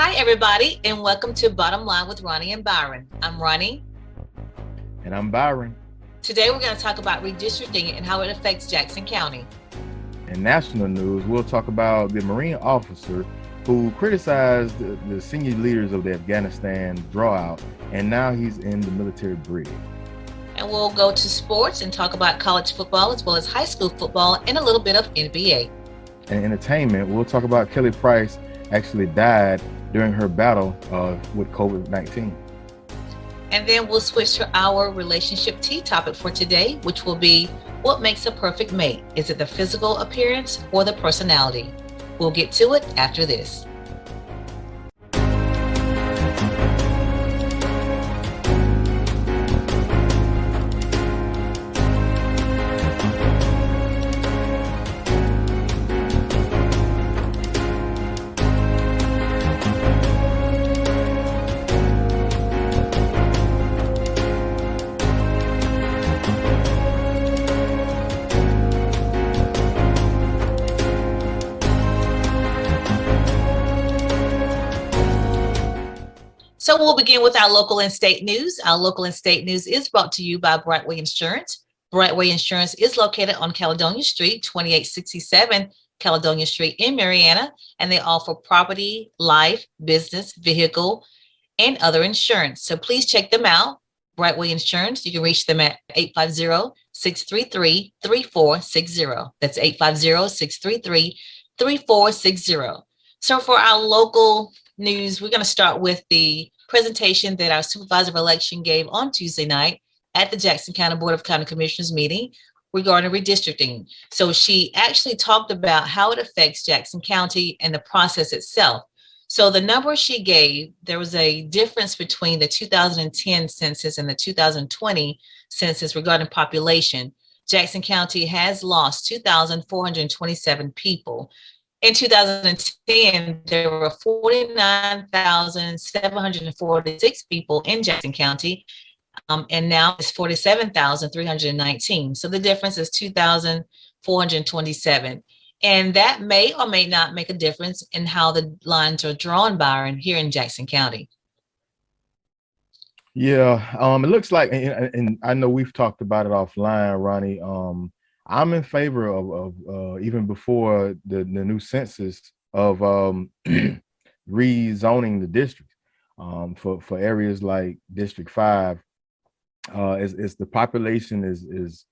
Hi, everybody, and welcome to Bottom Line with Roni and Byron. I'm Roni. And I'm Byron. Today, we're going to talk about redistricting and how it affects Jackson County. In national news, we'll talk about the Marine officer who criticized the senior leaders of the Afghanistan drawout, and now he's in the military brig. And we'll go to sports and talk about college football as well as high school football and a little bit of NBA. And entertainment, we'll talk about Kelly Price actually died during her battle with COVID-19. And then we'll switch to our relationship tea topic for today, which will be what makes a perfect mate? Is it the physical appearance or the personality? We'll get to it after this. So we'll begin with our local and state news. Our local and state news is brought to you by Brightway Insurance. Brightway Insurance is located on Caledonia Street, 2867 Caledonia Street in Marietta, and they offer property, life, business, vehicle, and other insurance. So please check them out. Brightway Insurance, you can reach them at 850-633-3460. That's 850-633-3460. So for our local news, we're going to start with the presentation that our Supervisor of Election gave on Tuesday night at the Jackson County Board of County Commissioners meeting regarding redistricting. So she actually talked about how it affects Jackson County and the process itself. So the number she gave, there was a difference between the 2010 census and the 2020 census regarding population. Jackson County has lost 2,427 people. In 2010, there were 49,746 people in Jackson County, and now it's 47,319. So the difference is 2,427. And that may or may not make a difference in how the lines are drawn, Byron, here in Jackson County. Yeah, it looks like, and I know we've talked about it offline, Ronnie. I'm in favor of even before the new census of rezoning the district for areas like District 5. As the population is,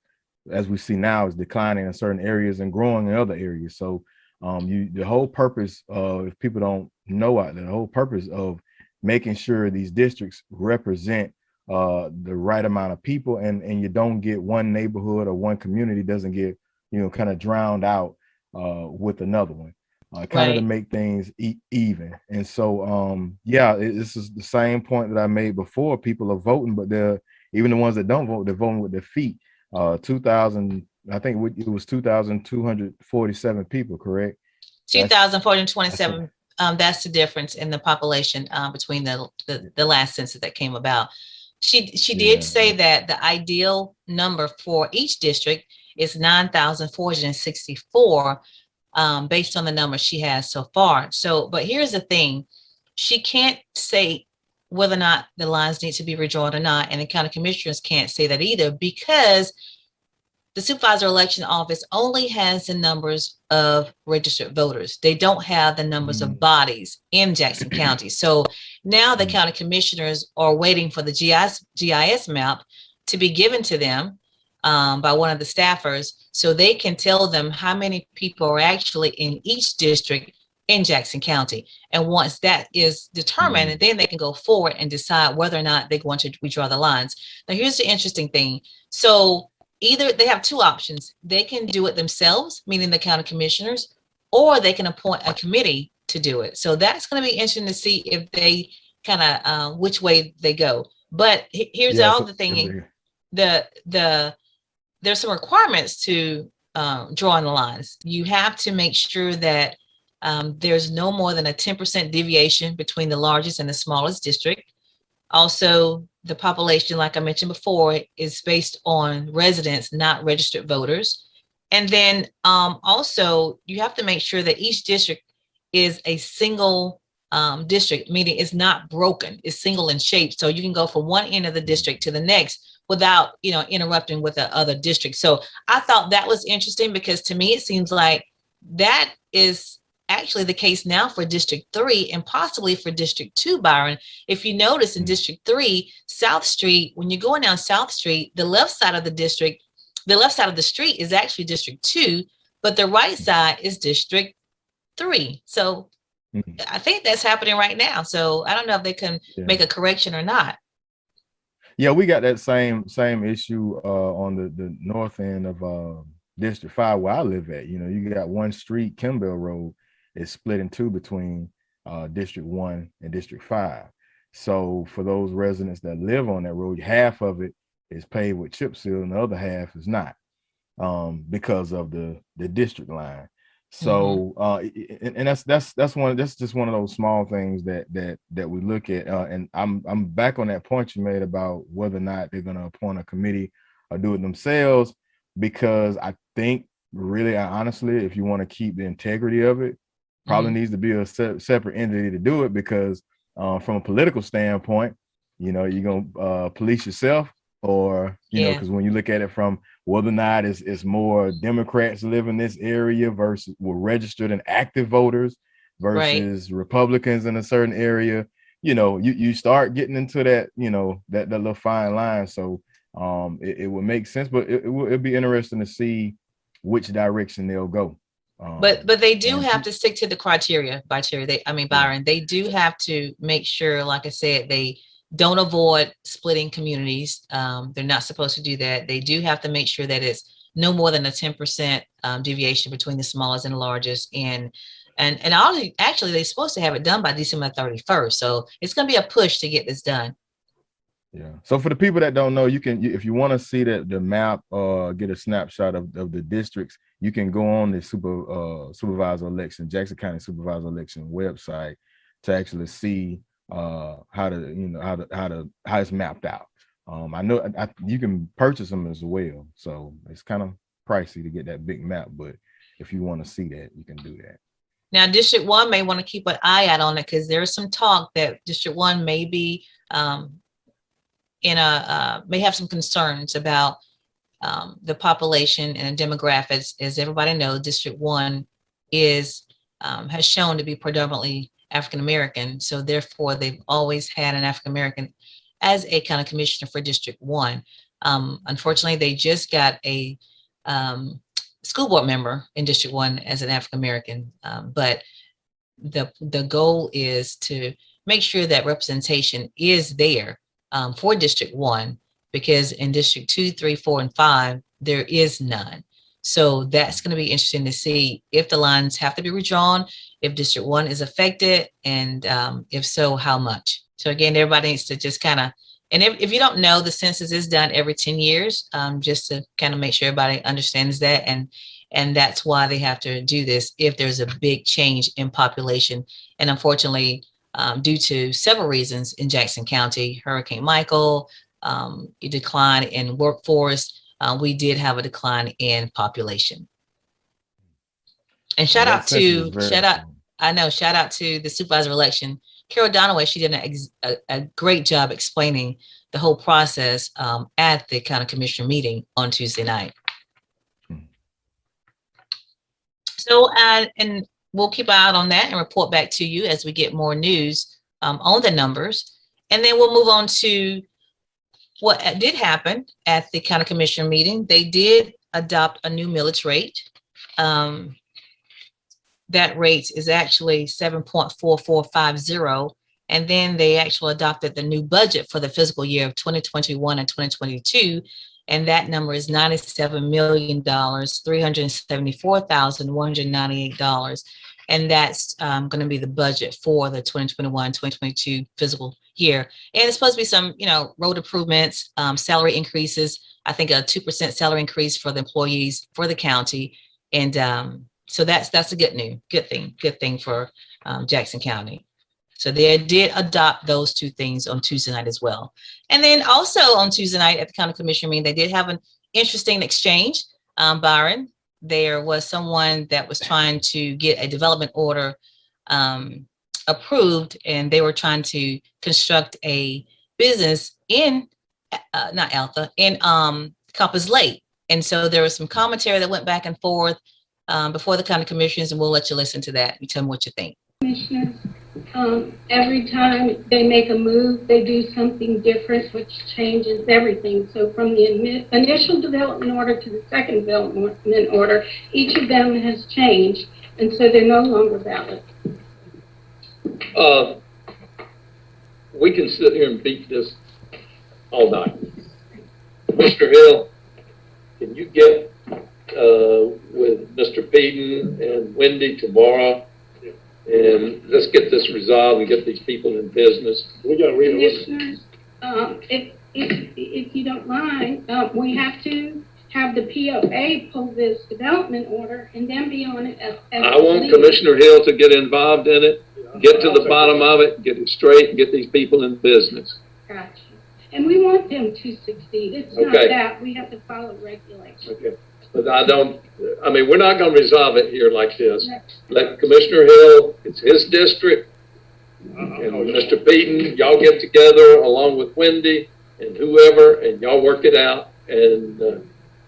as we see now, is declining in certain areas and growing in other areas. So the whole purpose of, if people don't know out there, the whole purpose of making sure these districts represent the right amount of people, and you don't get one neighborhood or one community doesn't get, kind of drowned out with another one, kind of to make things even. And so, this is the same point that I made before. People are voting, but even the ones that don't vote, they're voting with their feet. 2,000, I think it was 2,247 people, correct? 2,427. That's the difference in the population between the last census that came about. She did say that the ideal number for each district is 9,464 based on the number she has so far. So, but here's the thing. She can't say whether or not the lines need to be redrawn or not, and the county commissioners can't say that either, because the supervisor election office only has the numbers of registered voters. They don't have the numbers of bodies in Jackson County. So now the county commissioners are waiting for the GIS map to be given to them by one of the staffers, so they can tell them how many people are actually in each district in Jackson County. And once that is determined, then they can go forward and decide whether or not they want to redraw the lines. Now, here's the interesting thing. So either they have two options. They can do it themselves, meaning the county commissioners, or they can appoint a committee to do it. So that's going to be interesting to see if they kind of which way they go. But here's the other thing. There's some requirements to drawing the lines. You have to make sure that there's no more than a 10% deviation between the largest and the smallest district. Also, the population, like I mentioned before, is based on residents, not registered voters. And then also, you have to make sure that each district is a single district, meaning it's not broken, it's single in shape. So you can go from one end of the district to the next without, interrupting with the other district. So I thought that was interesting because to me, it seems like that is actually the case now for District 3 and possibly for District 2, Byron. If you notice in District 3, South Street, when you're going down South Street, the left side of the street is actually District 2, but the right side is District 3. So I think that's happening right now. So I don't know if they can make a correction or not. Yeah, we got that same issue on the north end of District 5 where I live at. You got one street, Kimball Road, is split in two between District 1 and District 5. So for those residents that live on that road, half of it is paved with chip seal and the other half is not, because of the district line. So and that's just one of those small things that we look at. And I'm back on that point you made about whether or not they're going to appoint a committee or do it themselves, because I think really, honestly, if you want to keep the integrity of it, probably needs to be a separate entity to do it, because from a political standpoint, you're going to police yourself, or, because when you look at it from whether or not it's more Democrats live in this area versus were registered and active voters versus Republicans in a certain area, you start getting into that, that little fine line. So it would make sense, but it'd be interesting to see which direction they'll go. But they do have to stick to the criteria. Byron, they do have to make sure, like I said, they don't avoid splitting communities. They're not supposed to do that. They do have to make sure that it's no more than a 10% deviation between the smallest and the largest. And actually, they're supposed to have it done by December 31st. So it's going to be a push to get this done. Yeah. So for the people that don't know, if you want to see the map or get a snapshot of the districts, you can go on the supervisor election, Jackson County Supervisor election website to actually see how it's mapped out. I know you can purchase them as well, so it's kind of pricey to get that big map, but if you want to see that, you can do that. Now, District 1 may want to keep an eye out on it, because there's some talk that District 1 may be may have some concerns about the population and demographics. As everybody knows, District 1 has shown to be predominantly African-American. So therefore, they've always had an African-American as a county commissioner for District 1. Unfortunately, they just got a school board member in District 1 as an African-American. But the goal is to make sure that representation is there for District 1, because in District 2, 3, 4, and 5, there is none. So that's going to be interesting to see if the lines have to be redrawn, if District 1 is affected, and if so, how much. So again, everybody needs to just kind of, and if you don't know, the census is done every 10 years, just to kind of make sure everybody understands that. And that's why they have to do this if there's a big change in population. And unfortunately, due to several reasons in Jackson County, Hurricane Michael, a decline in workforce, we did have a decline in population. And shout out to the supervisor election, Carol Donaway. She did a great job explaining the whole process at the county commissioner meeting on Tuesday night. So, and we'll keep an eye out on that and report back to you as we get more news on the numbers. And then we'll move on to what did happen at the county commissioner meeting. They did adopt a new millage rate. That rate is actually 7.4450. And then they actually adopted the new budget for the fiscal year of 2021 and 2022. And that number is $97,374,198. And that's going to be the budget for the 2021-2022 fiscal year. And it's supposed to be some, road improvements, salary increases. I think a 2% salary increase for the employees for the county. And so that's a good thing for Jackson County. So they did adopt those two things on Tuesday night as well. And then also on Tuesday night at the county commissioner meeting, they did have an interesting exchange. Byron, there was someone that was trying to get a development order approved, and they were trying to construct a business in not Alpha, in Compass Lake. And so there was some commentary that went back and forth before the county commissioners, and we'll let you listen to that and tell me what you think. Commissioners, every time they make a move, they do something different, which changes everything. So from the initial development order to the second development order, each of them has changed, and so they're no longer valid. We can sit here and beat this all night. Mr. Hill, can you get with Mr. Peden and Wendy tomorrow, and let's get this resolved and get these people in business? We got to read it. Commissioners, if you don't mind, we have to have the POA pull this development order and then be on it as I want Commissioner Hill to get involved in it, get to the bottom of it, get it straight, and get these people in business. Gotcha. And we want them to succeed. It's not that. We have to follow regulations. Okay. But we're not going to resolve it here like this. Let Commissioner Hill, it's his district, and Mr. Peden, y'all get together along with Wendy and whoever, and y'all work it out and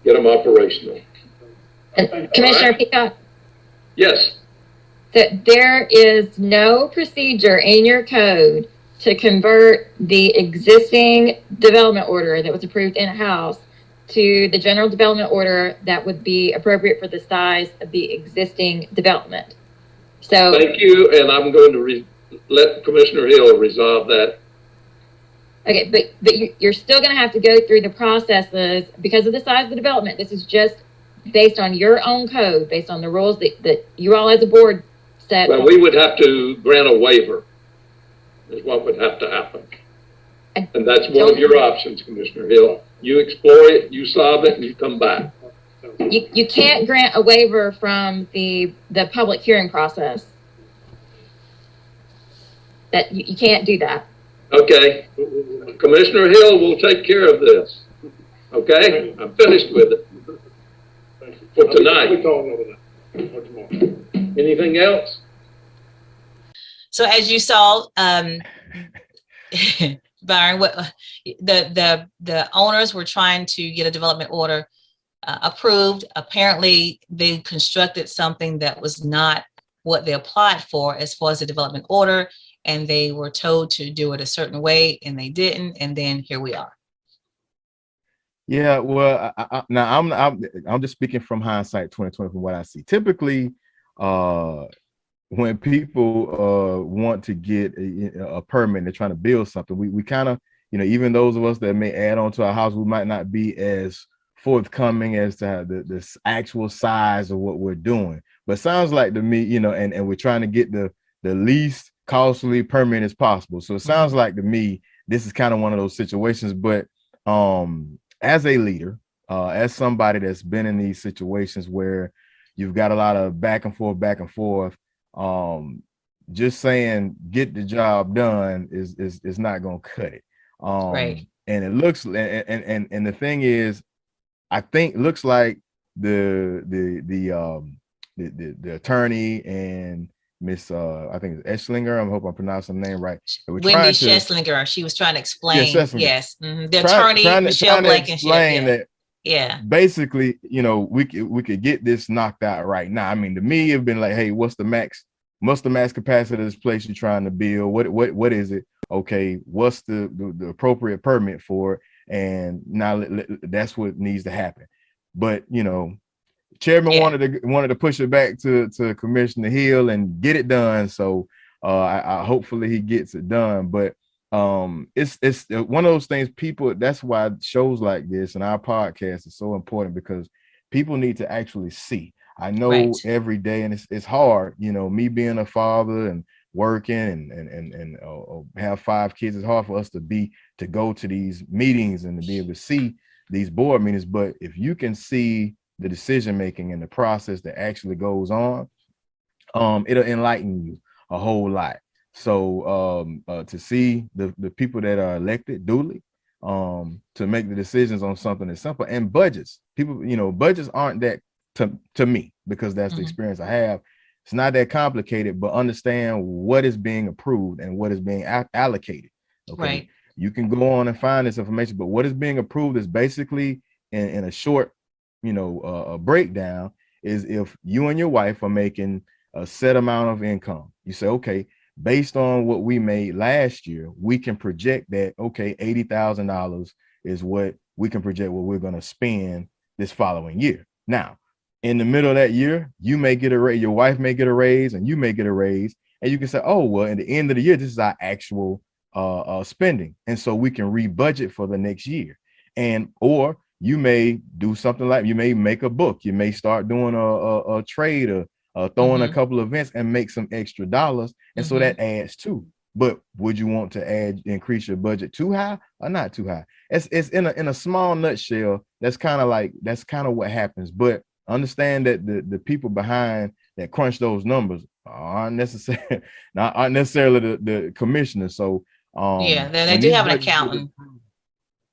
get them operational. Commissioner Peacock? Yes. That there is no procedure in your code to convert the existing development order that was approved in-house to the general development order that would be appropriate for the size of the existing development. So thank you, and I'm going to let Commissioner Hill resolve that. Okay, but you're still going to have to go through the processes because of the size of the development. This is just based on your own code, based on the rules that you all as a board set. Well, we would have to grant a waiver is what would have to happen. And that's one of your options, Commissioner Hill. You explore it, you solve it, and you come back. You can't grant a waiver from the public hearing process. That you can't do that. Okay. Commissioner Hill will take care of this. Okay? I'm finished with it. For tonight. Anything else? So as you saw, Byron, what the owners were trying to get a development order approved. Apparently, they constructed something that was not what they applied for as far as the development order, and they were told to do it a certain way, and they didn't. And then here we are. Yeah, well, now I'm just speaking from hindsight 2020 from what I see. Typically, when people want to get a permit, they're trying to build something, we kind of, even those of us that may add on to our house, we might not be as forthcoming as to the actual size of what we're doing. But it sounds like to me, and we're trying to get the least costly permit as possible. So it sounds like to me, this is kind of one of those situations. But as a leader, as somebody that's been in these situations where you've got a lot of back and forth, just saying get the job done is not going to cut it. Right. And it looks, and the thing is, I think looks like the attorney and Miss I think it's Eschlinger. I hope I'm pronouncing the name right. Wendy Schesslinger. She was trying to explain. Yes. The attorney Michelle Blankenship. That. Yeah. Basically, we could get this knocked out right now. I mean, to me, it'd been like, hey, what's the max capacity of this place you're trying to build? What is it? Okay, what's the appropriate permit for it? And now that's what needs to happen. But Chairman wanted to push it back to Commissioner Hill and get it done. So I hopefully he gets it done. But it's one of those things, people, that's why shows like this and our podcast is so important, because people need to actually see. I know every day, and it's hard, me being a father and working and have 5 kids, it's hard for us to go to these meetings and to be able to see these board meetings. But if you can see the decision making and the process that actually goes on, it'll enlighten you a whole lot. So to see the people that are elected duly to make the decisions on something that's simple, and budgets, people, budgets aren't that to me, because that's the experience I have. It's not that complicated, but understand what is being approved and what is being allocated. Okay. Right. You can go on and find this information, but what is being approved is basically in a short, a breakdown is if you and your wife are making a set amount of income, you say, okay, based on what we made last year, we can project that, okay, $80,000 is what we can project what we're going to spend this following year. Now, in the middle of that year, you may get a raise, your wife may get a raise, and you may get a raise, and you can say, oh, well, at the end of the year, this is our actual spending. And so we can rebudget for the next year. Or you may do something like, you may make a book, you may start doing a trade or throwing a couple of events and make some extra dollars. And so that adds too. But would you want to increase your budget too high or not too high? It's in a small nutshell. That's kind of what happens. But understand that the people behind that crunch those numbers aren't necessarily the commissioners. So they do have an accountant.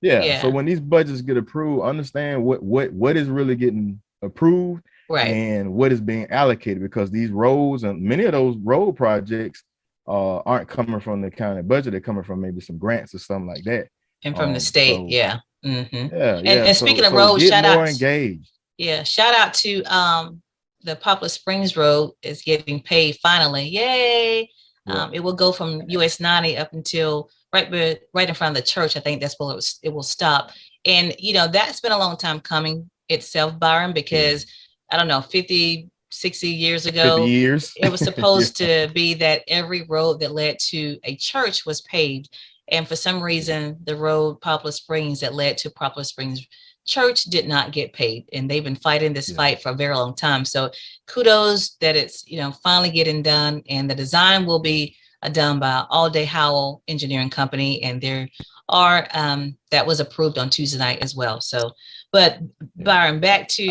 So when these budgets get approved, understand what is really getting approved, right, and what is being allocated, because these roads and many of those road projects aren't coming from the county budget. They're coming from maybe some grants or something like that, and from the state. And speaking of roads, shout out engaged. Shout out to the Poplar Springs Road is getting paid finally. Yay! It will go from US 90 up until right in front of the church. I think that's where it will stop. And that's been a long time coming itself, Byron, because I don't know, 50, 60 years ago, 50 years. It was supposed to be that every road that led to a church was paved. And for some reason, the road Poplar Springs that led to Poplar Springs Church did not get paid. And they've been fighting this fight for a very long time. So kudos that it's, finally getting done. And the design will be done by All Day Howell Engineering Company. And there are, that was approved on Tuesday night as well. So, but Byron, back to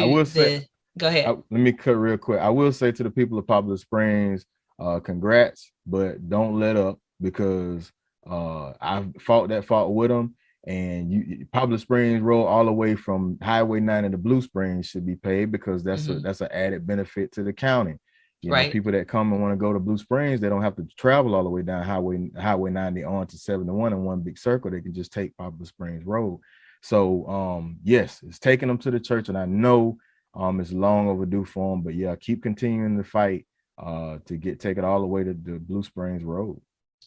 go ahead. Let me cut real quick. I will say to the people of Poplar Springs, congrats, but don't let up, because I've fought with them. And Poplar Springs Road all the way from Highway 9 to Blue Springs should be paid, because that's an added benefit to the county. You know, people that come and want to go to Blue Springs, they don't have to travel all the way down Highway 90 on to 71 in one big circle. They can just take Poplar Springs Road. So yes, it's taking them to the church, and I know it's long overdue for them, but keep continuing the fight to take it all the way to the Blue Springs Road.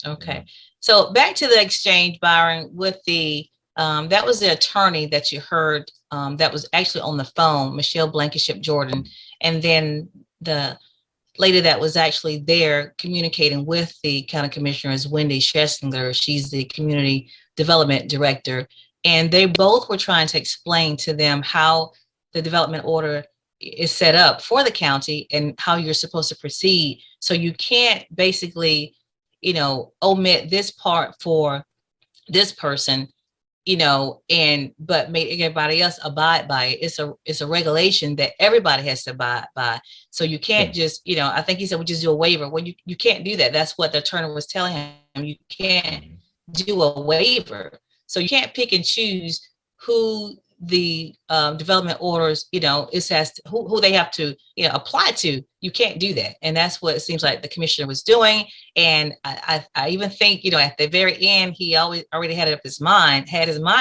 Okay. So back to the exchange, Byron, with the that was the attorney that you heard that was actually on the phone, Michelle Blankenship Jordan, and then the lady that was actually there communicating with the county commissioner is Wendy Schlesinger. She's the community development director, and they both were trying to explain to them how the development order is set up for the county and how you're supposed to proceed. So you can't basically, omit this part for this person, but make everybody else abide by it. It's a regulation that everybody has to abide by. So you can't just, I think he said we just do a waiver. Well, you can't do that. That's what the attorney was telling him. You can't do a waiver. So you can't pick and choose who the development orders, it says who they have to, apply to. You can't do that. And that's what it seems like the commissioner was doing. And I even think, at the very end, he already had his mind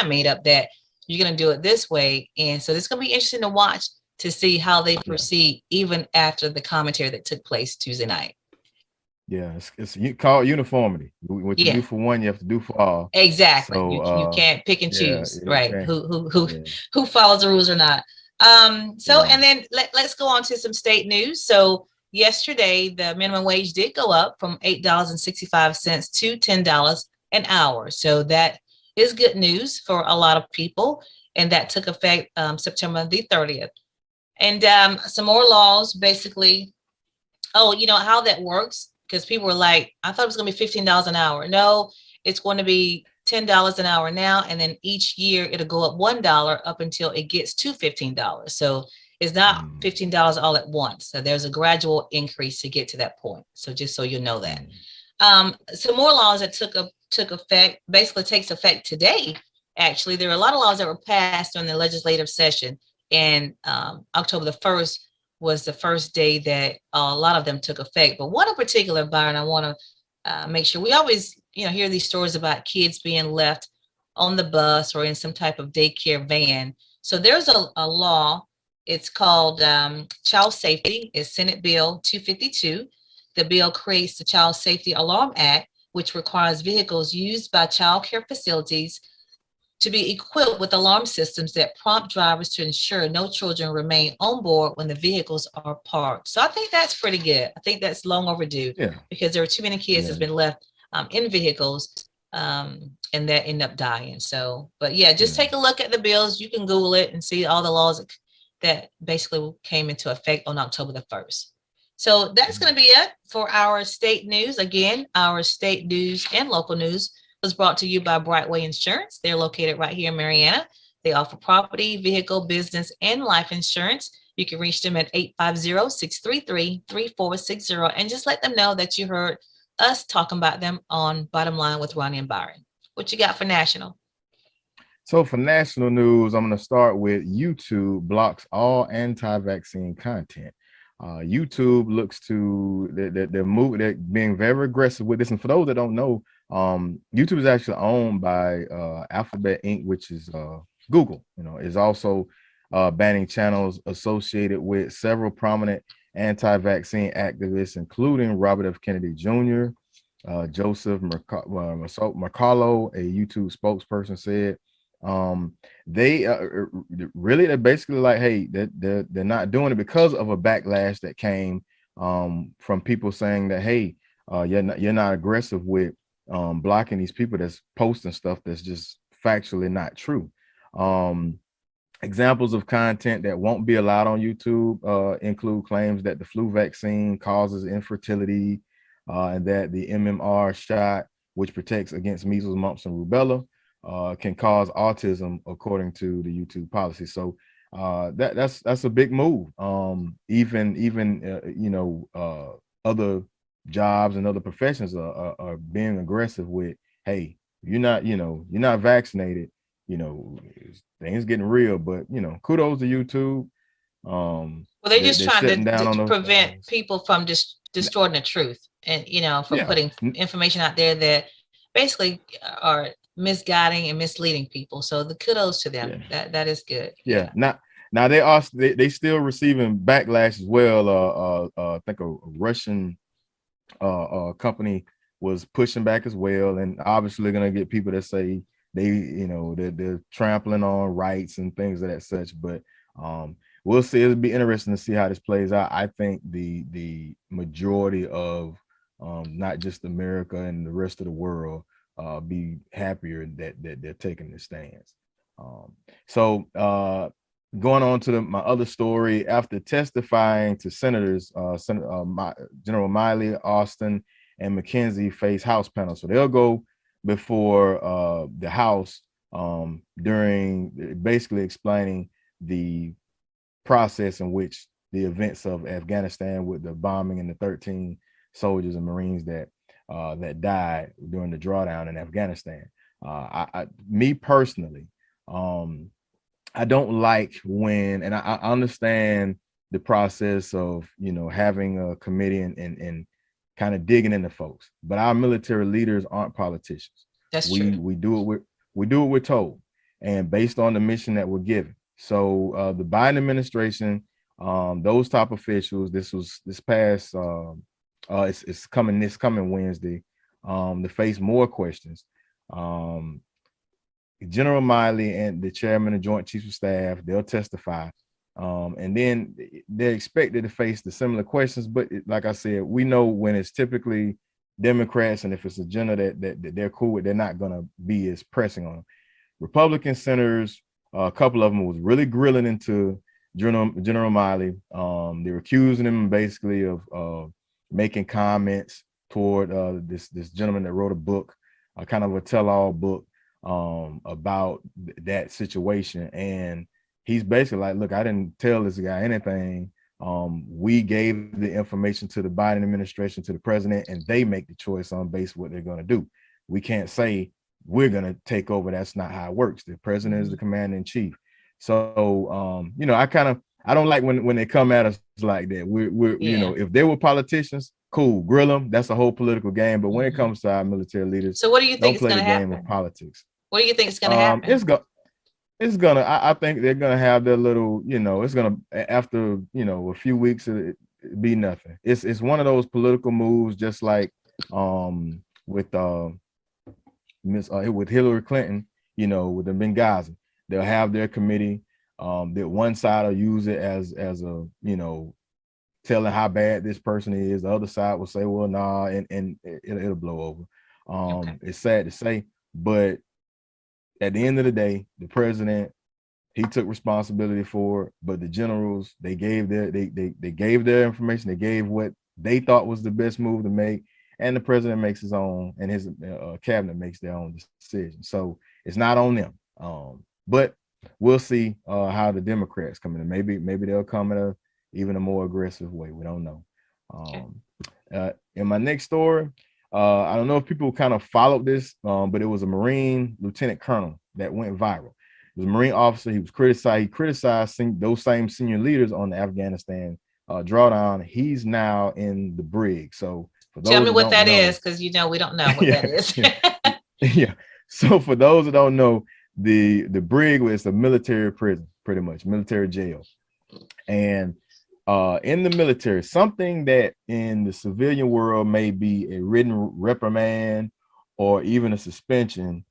made up that you're going to do it this way. And so it's going to be interesting to watch to see how they proceed, even after the commentary that took place Tuesday night. Yeah, it's called uniformity. What you do for one, you have to do for all. Exactly. So, you can't pick and choose, right? Who follows the rules or not. And then let's go on to some state news. So yesterday, the minimum wage did go up from $8.65 to $10 an hour. So that is good news for a lot of people, and that took effect September the 30th. And some more laws, basically. Oh, how that works. Because people were like, I thought it was going to be $15 an hour. No, it's going to be $10 an hour now. And then each year it'll go up $1 up until it gets to $15. So it's not $15 all at once. So there's a gradual increase to get to that point. So just so you know that. Some more laws that took effect, basically takes effect today. Actually, there are a lot of laws that were passed during the legislative session. And October the 1st was the first day that a lot of them took effect. But one in particular, Byron, I want to make sure we always, hear these stories about kids being left on the bus or in some type of daycare van. So there's a law. It's called Child Safety. It's Senate Bill 252. The bill creates the Child Safety Alarm Act, which requires vehicles used by child care facilities to be equipped with alarm systems that prompt drivers to ensure no children remain on board when the vehicles are parked. So I think that's pretty good. I think that's long overdue, because there are too many kids that's been left in vehicles and that end up dying. So, but just take a look at the bills. You can Google it and see all the laws that basically came into effect on October the 1st. So that's going to be it for our state news. Again, our state news and local news was brought to you by Brightway Insurance. They're located right here in Marianna. They offer property, vehicle, business, and life insurance. You can reach them at 850-633-3460 and just let them know that you heard us talking about them on Bottom Line with Roni and Byron. What you got for national? So for national news, I'm going to start with YouTube blocks all anti-vaccine content. YouTube looks to they're being very aggressive with this. And for those that don't know, YouTube is actually owned by Alphabet Inc., which is Google. Is also banning channels associated with several prominent anti-vaccine activists, including Robert F. Kennedy Jr., Joseph Mercalo, a YouTube spokesperson, said. They're basically like, hey, they're not doing it because of a backlash that came from people saying that, hey, you're not aggressive with blocking these people that's posting stuff that's just factually not true. Examples of content that won't be allowed on YouTube include claims that the flu vaccine causes infertility and that the MMR shot, which protects against measles, mumps, and rubella, can cause autism, according to the YouTube policy. So that's a big move. Even other jobs and other professions are being aggressive with, hey, you're not vaccinated, things getting real. But kudos to YouTube. Well, they're just trying to prevent things. people from distorting the truth and from putting information out there that basically are misguiding and misleading people. So the kudos to them. That is good. Now they still receiving backlash as well. I think a Russian company was pushing back as well, and obviously going to get people that say they're trampling on rights and things of that such. But we'll see. It'll be interesting to see how this plays out. I think the majority of not just America and the rest of the world be happier that they're taking the stance. So going on to my other story, after testifying to senators, General Miley, Austin, and McKenzie face House panel. So they'll go before the House during basically explaining the process in which the events of Afghanistan with the bombing and the 13 soldiers and Marines that died during the drawdown in Afghanistan. Me personally, I don't like when, and I understand the process of having a committee and kind of digging into folks, but our military leaders aren't politicians. That's true. We do what we're told, and based on the mission that we're given. So the Biden administration, those top officials, this past it's coming this coming Wednesday to face more questions. General Miley and the chairman of Joint Chiefs of Staff, they'll testify, and then they're expected to face the similar questions. But like I said, we know when it's typically Democrats, and if it's an agenda that they're cool with, they're not going to be as pressing on them. Republican senators, a couple of them was really grilling into General Miley. They were accusing him basically of making comments toward this gentleman that wrote a book, kind of a tell-all book about that situation. And he's basically like, look, I didn't tell this guy anything. We gave the information to the Biden administration, to the president, and they make the choice on base what they're going to do. We can't say we're going to take over. That's not how it works. The president is the commander in chief. So, I kind of I don't like when they come at us like that. We're you know, if they were politicians, cool, grill them. That's a whole political game. But when it comes to our military leaders, so what do you think don't is play going the to game happen? of politics. What do you think is going to happen? It's gonna. I think they're gonna have their little. You know, it's gonna after a few weeks it be nothing. It's one of those political moves, just like with with Hillary Clinton. You know, with the Benghazi, they'll have their committee. That one side will use it as a telling how bad this person is. The other side will say, well, nah, and it'll blow over. It's sad to say, but at the end of the day, the president, he took responsibility for it, but the generals, they gave their information, they gave what they thought was the best move to make, and the president makes his own, and his cabinet makes their own decision. So it's not on them. But we'll see how the Democrats come in. Maybe they'll come in even a more aggressive way. We don't know. In my next story, I don't know if people kind of followed this, but it was a Marine lieutenant colonel that went viral. It was a Marine officer. He was criticized. He criticized those same senior leaders on the Afghanistan drawdown. He's now in the Brig. So for those tell me what that know, is, because we don't know what that is. Yeah. So for those that don't know, the Brig was a military prison, pretty much military jail, and in the military, something that in the civilian world may be a written reprimand or even a suspension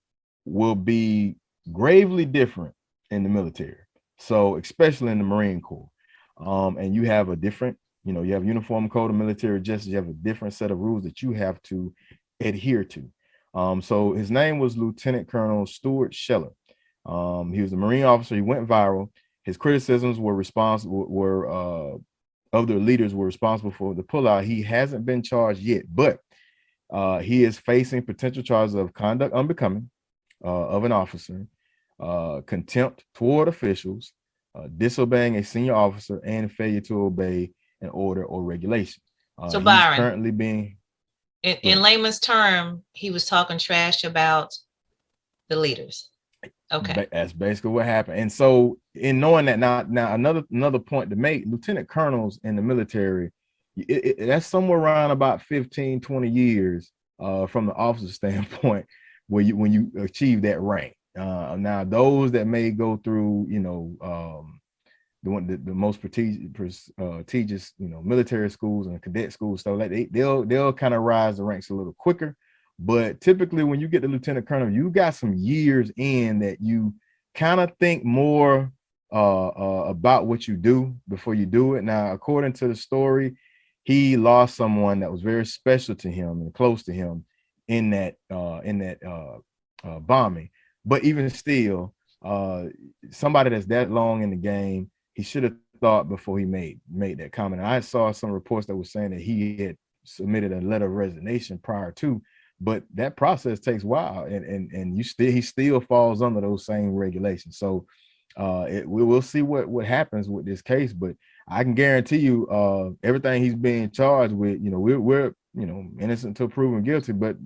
will be gravely different in the military. So especially in the Marine Corps. And you have a different, you have uniform code of military justice. You have a different set of rules that you have to adhere to. So his name was Lieutenant Colonel Stuart Scheller. He was a Marine officer. He went viral. His criticisms were of the leaders were responsible for the pullout. He hasn't been charged yet, but he is facing potential charges of conduct unbecoming of an officer, contempt toward officials, disobeying a senior officer, and failure to obey an order or regulation. So Byron, he's currently being in layman's term, he was talking trash about the leaders. Okay, that's basically what happened. And so in knowing that, now another point to make, lieutenant colonels in the military, that's somewhere around about 15-20 years from the officer standpoint when you achieve that rank. Now those that may go through the most prestigious military schools and cadet schools, so like they'll kind of rise the ranks a little quicker. But typically when you get to lieutenant colonel, you got some years in that you kind of think more about what you do before you do it. Now, according to the story, he lost someone that was very special to him and close to him in that bombing. But even still, somebody that's that long in the game, he should have thought before he made that comment. I saw some reports that were saying that he had submitted a letter of resignation prior to, but that process takes a while, and he still falls under those same regulations. So we will see what happens with this case, but I can guarantee you everything he's being charged with, we're innocent until proven guilty, but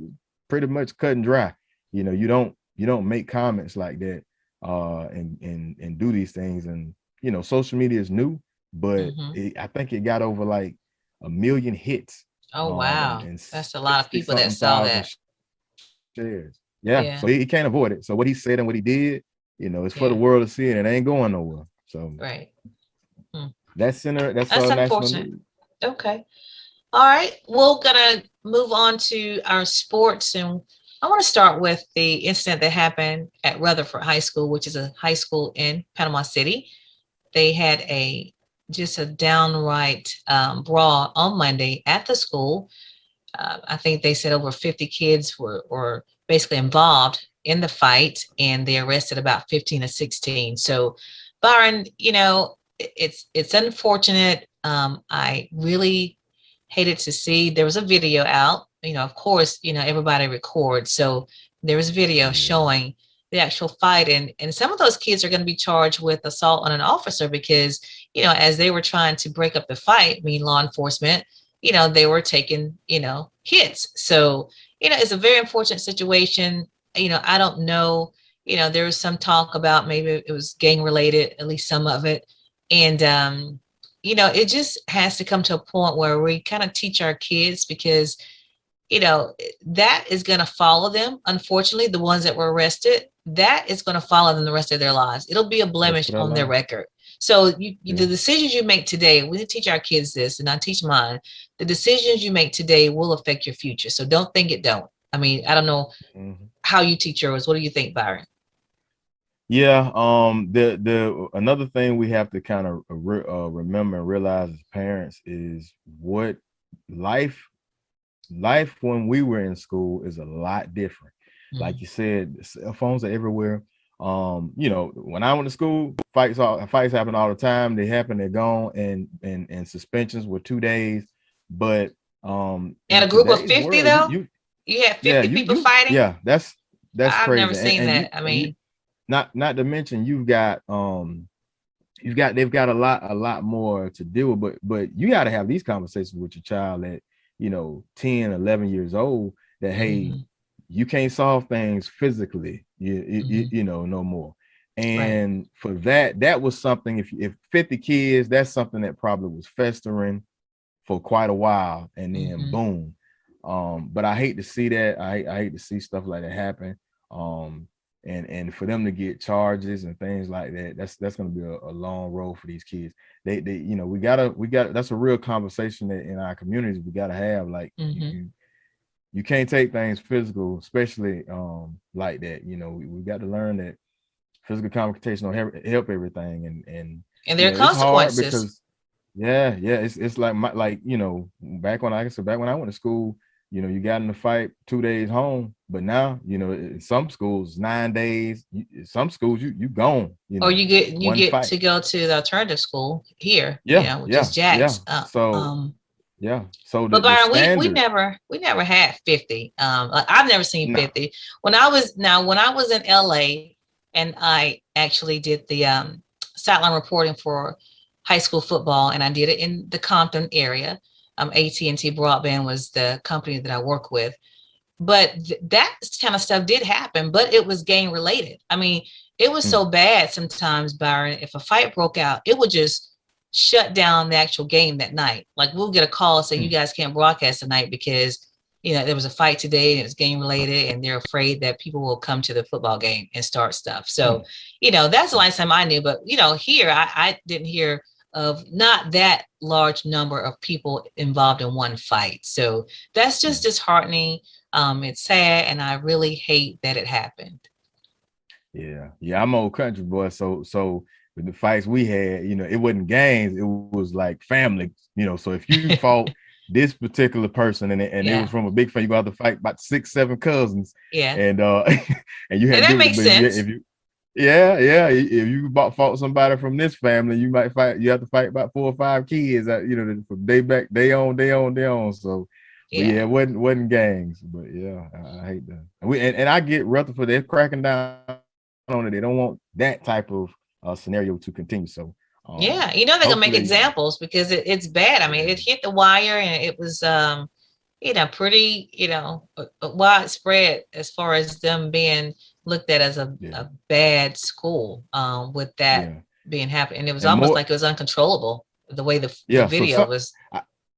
pretty much cut and dry. You don't make comments like that and do these things. And social media is new, but I think it got over like 1 million hits. Oh wow, and that's a lot of people that saw that. Shares. Yeah, so he can't avoid it. So what he said and what he did, it's for the world to see, and it ain't going nowhere. So right. That's unfortunate. Okay. All right, we're gonna move on to our sports, and I want to start with the incident that happened at Rutherford High School, which is a high school in Panama City. They had just a downright brawl on Monday at the school. I think they said over 50 kids were basically involved in the fight, and they arrested about 15 or 16. So, Byron, it's unfortunate. I really hated to see. There was a video out. Of course, everybody records. So there was video showing the actual fight, and some of those kids are going to be charged with assault on an officer because, as they were trying to break up the fight, law enforcement, they were taking, hits. So, it's a very unfortunate situation. I don't know, there was some talk about maybe it was gang related, at least some of it. And, you know, it just has to come to a point where we kind of teach our kids, because, you know, that is going to follow them. Unfortunately, the ones that were arrested, that is going to follow them the rest of their lives. It'll be a blemish on their record. So the decisions you make today, we teach our kids this, and I teach mine. The decisions you make today will affect your future. So don't think it don't. I mean, I don't know how you teach yours. What do you think, Byron? Yeah. The another thing we have to kind of remember and realize as parents is what life when we were in school is a lot different. Like you said, cell phones are everywhere. You know, when I went to school, fights happen all the time. They happen, they're gone, and suspensions were 2 days. But and a group of 50 world, though, you have 50 people fighting. Yeah, that's I've crazy. Never seen that. I mean, not to mention they've got a lot more to deal with, but you got to have these conversations with your child at, you know, 10, 11 years old, that hey, you can't solve things physically, you know, no more. And for that was something, if 50 kids, that's something that probably was festering for quite a while, and then boom. But I hate to see that. I hate to see stuff like that happen. And for them to get charges and things like that, that's going to be a long road for these kids. They you know, we gotta that's a real conversation that in our communities we gotta have. Like you can't take things physical, especially like that. You know, we got to learn that physical confrontation will help everything, and there are consequences. It's like you know, back when I went to school, you know, you got in a fight 2 days home, but now, you know, in some schools 9 days, some schools you gone, you know, or you get to go to the alternative school here, which is Jack's. So but Byron, we never had 50. I've never seen 50. When I was in LA, and I actually did the sideline reporting for high school football, and I did it in the Compton area. AT&T Broadband was the company that I work with, but that kind of stuff did happen, but it was gang related. I mean, it was so bad sometimes, Byron, if a fight broke out, it would just shut down the actual game that night. Like, we'll get a call saying you guys can't broadcast tonight because, you know, there was a fight today and it was gang related, and they're afraid that people will come to the football game and start stuff. So, you know, that's the last time I knew. But, you know, here I didn't hear of not that large number of people involved in one fight. So that's just disheartening. It's sad, and I really hate that it happened. Yeah, I'm old country boy. So with the fights we had, you know, it wasn't gangs, it was like family, you know. So if you fought this particular person and it was from a big family, you got to fight about 6, 7 cousins. Yeah. And and you had that makes sense. If you fought somebody from this family, you have to fight about 4 or 5 kids, you know, from day back, day on. So it wasn't gangs, but I hate that. And I get Rutherford, they're cracking down on it. They don't want that type of scenario to continue. So you know, they're gonna make examples, because it's bad. I mean, it hit the wire, and it was you know, pretty, you know, widespread as far as them being looked at as a bad school, with that being happened. And it was almost like it was uncontrollable, the way the video was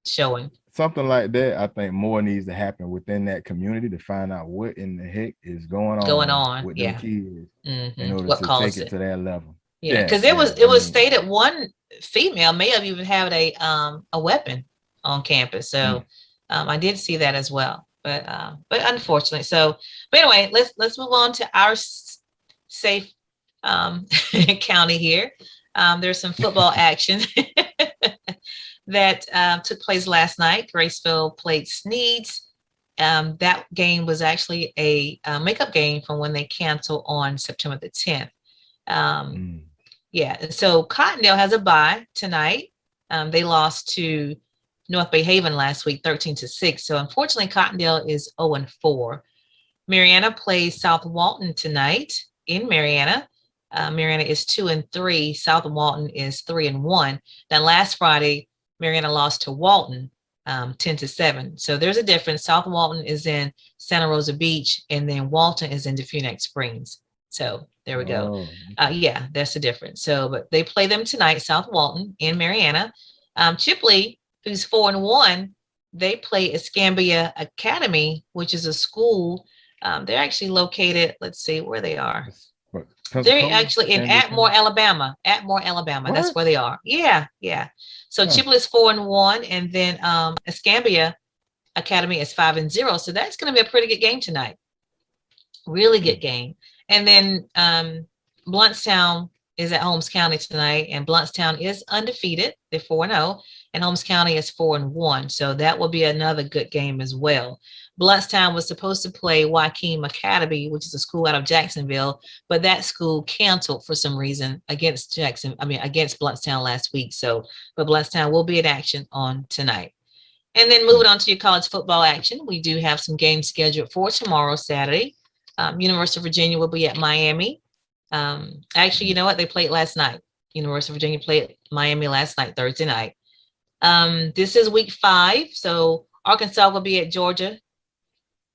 showing. Something like that, I think more needs to happen within that community to find out what in the heck is going on with them kids in order to take it to that level. Yeah, because it was stated one female may have even had a weapon on campus. So I did see that as well. But unfortunately, but anyway, let's move on to our safe county here. There's some football action that took place last night. Graceville played Sneeds. That game was actually a makeup game from when they canceled on September the 10th. So Cottondale has a bye tonight. They lost to North Bay Haven last week, 13-6. So unfortunately, Cottondale is 0-4. Mariana plays South Walton tonight in Mariana. Mariana is 2-3. South Walton is 3-1. Now, last Friday, Mariana lost to Walton 10-7. So there's a difference. South Walton is in Santa Rosa Beach, and then Walton is in Defuniak Springs. So there we go. Oh, Yeah, that's the difference. So, but they play them tonight, South Walton in Mariana. Chipley, who's 4-1, they play Escambia Academy, which is a school. They're actually located, let's see where they are. what, They're Pensacola? actually in Escambia Atmore, County? Alabama. Atmore, Alabama. That's What? where they are. Yeah, yeah. So Huh. Chipley's 4-1, and then Escambia Academy is 5-0. So that's going to be a pretty good game tonight. Really good game. And then Bluntstown is at Holmes County tonight, and Bluntstown is undefeated. They're 4-0, and Holmes County is 4-1. So that will be another good game as well. Bluntstown was supposed to play Joaquin Academy, which is a school out of Jacksonville, but that school canceled for some reason against Bluntstown last week. So, but Bluntstown will be in action on tonight. And then moving on to your college football action, we do have some games scheduled for tomorrow, Saturday. University of Virginia will be at Miami. Actually, you know what? They played last night. University of Virginia played Miami last night, Thursday night. This is week 5. So Arkansas will be at Georgia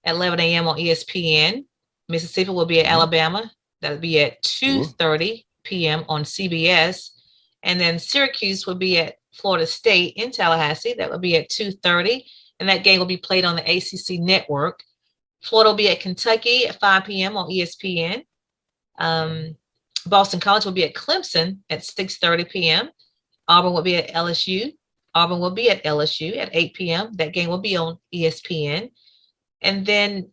at 11 a.m. on ESPN. Mississippi will be at Alabama. That'll be at 2:30 p.m. on CBS. And then Syracuse will be at Florida State in Tallahassee. That will be at 2:30. And that game will be played on the ACC network. Florida will be at Kentucky at 5 p.m. on ESPN. Boston College will be at Clemson at 6:30 p.m. Auburn will be at LSU. Auburn will be at LSU at 8 p.m. That game will be on ESPN. And then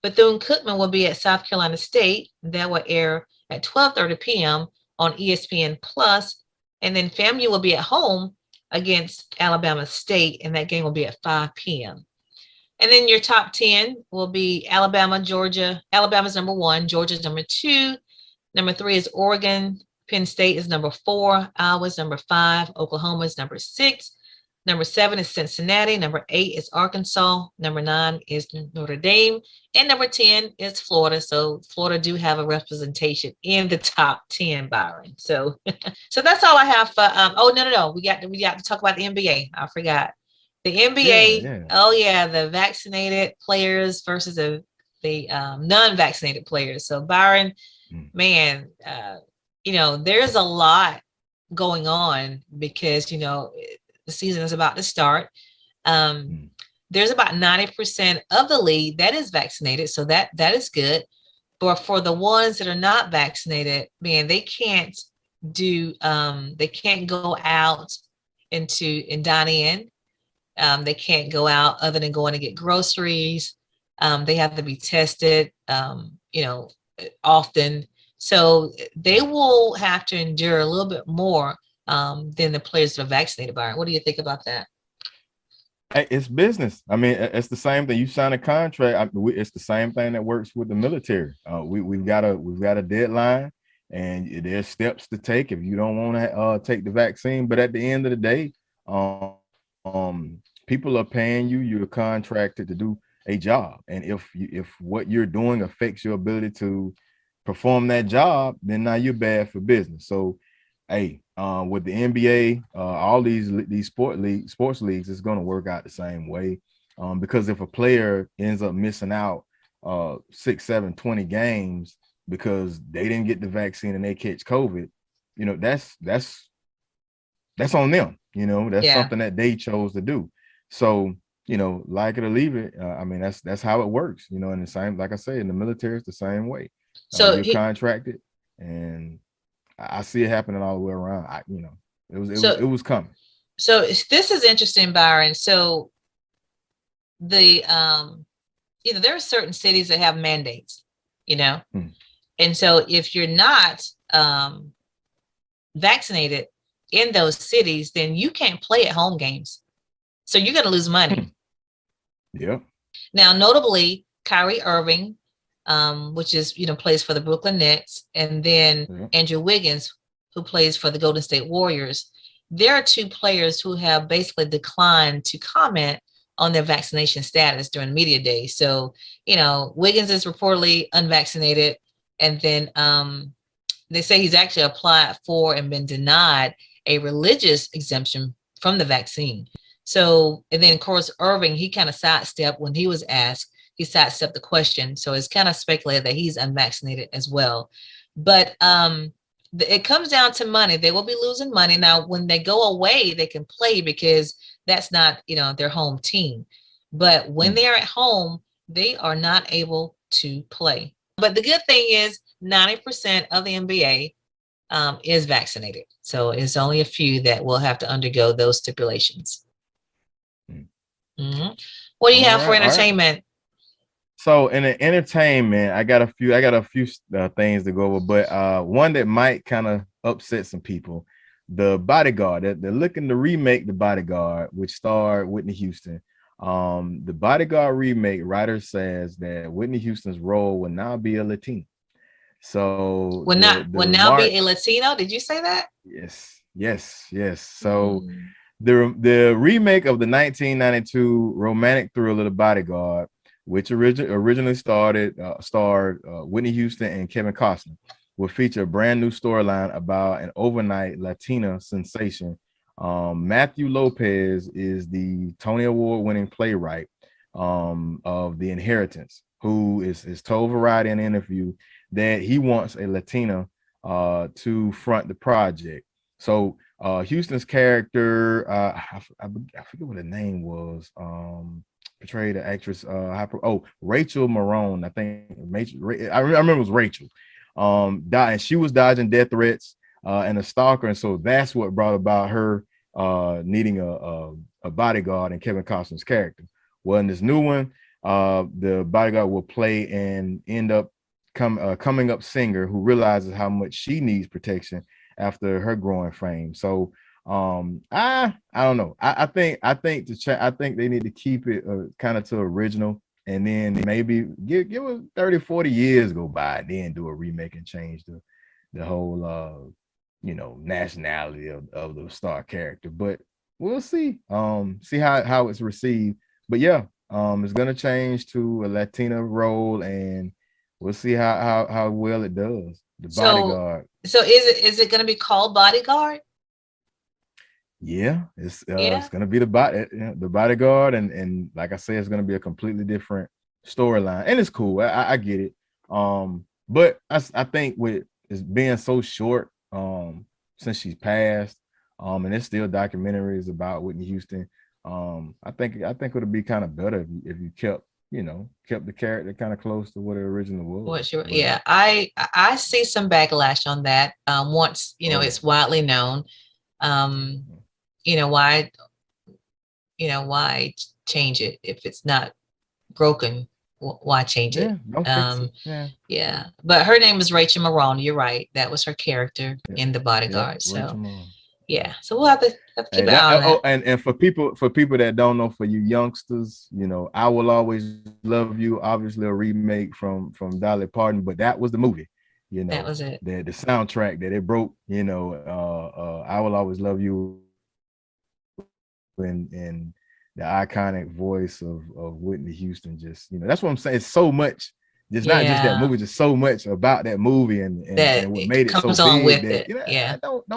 Bethune-Cookman will be at South Carolina State. That will air at 12:30 p.m. on ESPN Plus. And then FAMU will be at home against Alabama State, and that game will be at 5 p.m. And then your top 10 will be Alabama, Georgia. Alabama's number 1. Georgia's number 2. Number 3 is Oregon. Penn State is number 4. Iowa's number 5. Oklahoma is number 6. Number 7 is Cincinnati. Number 8 is Arkansas. Number 9 is Notre Dame. And number 10 is Florida. So Florida do have a representation in the top 10, Byron. So so that's all I have for no. We got to talk about the NBA. I forgot. The NBA, Yeah. oh yeah, the vaccinated players versus the non-vaccinated players. So Byron, man, there's a lot going on because the season is about to start. There's about 90% of the league that is vaccinated, so that is good. But for the ones that are not vaccinated, man, they can't go out and dine in. They can't go out other than going to get groceries. They have to be tested, often. So they will have to endure a little bit more than the players that are vaccinated. Byron, what do you think about that? Hey, it's business. I mean, it's the same thing. You sign a contract. It's the same thing that works with the military. We've got a deadline, and there's steps to take if you don't want to take the vaccine. But at the end of the day, people are paying you. You're contracted to do a job, and if what you're doing affects your ability to perform that job, then now you're bad for business. So, hey, with the NBA, all these sports leagues, it's going to work out the same way. Because if a player ends up missing out 6, 7, 20 games because they didn't get the vaccine and they catch COVID, that's on them. That's something that they chose to do. So, like it or leave it. I mean, that's how it works. And the same, like I say, in the military, it's the same way. So you're contracted, and I see it happening all the way around. It was coming. So this is interesting, Byron. So there are certain cities that have mandates, and so if you're not vaccinated in those cities, then you can't play at home games. So you're going to lose money. Yeah. Now, notably, Kyrie Irving, which is, plays for the Brooklyn Nets, and then Andrew Wiggins, who plays for the Golden State Warriors. There are 2 players who have basically declined to comment on their vaccination status during media day. So, Wiggins is reportedly unvaccinated, and then they say he's actually applied for and been denied a religious exemption from the vaccine. So, and then of course, Irving, he kind of sidestepped when he was asked. he sidestepped the question. So it's kind of speculated that he's unvaccinated as well. But it comes down to money. They will be losing money. Now, when they go away, they can play because that's not, their home team. But when they're at home, they are not able to play. But the good thing is 90% of the NBA is vaccinated. So it's only a few that will have to undergo those stipulations. Mm-hmm. What do you have for entertainment? Right. So in the entertainment, I got a few things to go over, but one that might kind of upset some people. The Bodyguard, they're looking to remake The Bodyguard, which starred Whitney Houston. The Bodyguard remake, writer says that Whitney Houston's role will now be a Latina. So will now be a Latino. Did you say that? Yes. So the remake of the 1992 romantic thriller The Bodyguard, which originally starred Whitney Houston and Kevin Costner, will feature a brand new storyline about an overnight Latina sensation. Matthew Lopez is the Tony Award-winning playwright of The Inheritance, who is told Variety in an interview that he wants a Latina to front the project. So Houston's character, I forget what the name was, portrayed the actress, Rachel Marone. I think I remember it was Rachel. Died, and she was dodging death threats and a stalker, and so that's what brought about her needing a bodyguard and Kevin Costner's character. Well, in this new one, the bodyguard will play and end up coming up singer who realizes how much she needs protection after her growing fame. So I don't know. I think they need to keep it kind of to original, and then maybe give it 30-40 years go by, and then do a remake and change the whole nationality of the star character. But we'll see how it's received. But yeah, it's gonna change to a Latina role, and we'll see how well it does. The Bodyguard. So is it gonna be called Bodyguard? Yeah, it's gonna be the Bodyguard, and like I said, it's gonna be a completely different storyline, and it's cool. I get it. But I think with it being so short, since she's passed, and there's still documentaries about Whitney Houston. I think it would be kind of better if you kept the character kind of close to what it originally was. I see some backlash on that. Once it's widely known. Why change it if it's not broken? Why change it? Yeah. But her name is Rachel Marone. You're right. That was her character in The Bodyguard. So so we'll have to keep an eye on that. And for people that don't know, for you youngsters, I Will Always Love You, obviously a remake from Dolly Parton, but that was the movie. That was it. The soundtrack that it broke. I Will Always Love You, and the iconic voice of Whitney Houston. Just that's what I'm saying. It's so much. It's not just that movie. Just so much about that movie and what made it comes so on big with that, it. I don't. I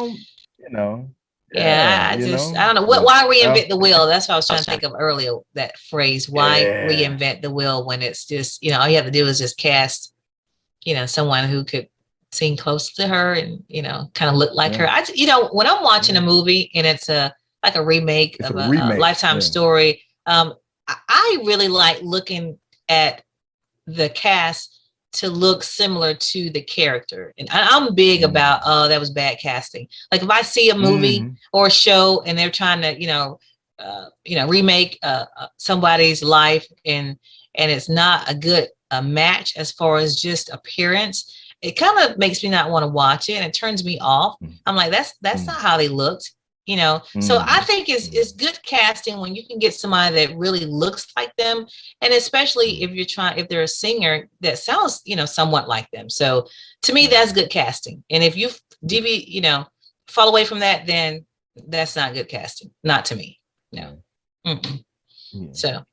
don't know. Why reinvent the wheel? That's what I was trying to think of earlier. That phrase. Why reinvent the wheel when it's just all you have to do is just cast someone who could sing close to her and kind of look like her. When I'm watching a movie and it's like a remake of a Lifetime story, I really like looking at the cast to look similar to the character. And I'm big about, that was bad casting. Like if I see a movie or a show and they're trying to, remake somebody's life and it's not a good match as far as just appearance, it kind of makes me not want to watch it and it turns me off. I'm like, that's not how they looked. So I think it's good casting when you can get somebody that really looks like them, and especially if they're a singer that sounds somewhat like them. So to me, that's good casting. And if you fall away from that, then that's not good casting. Not to me. No. So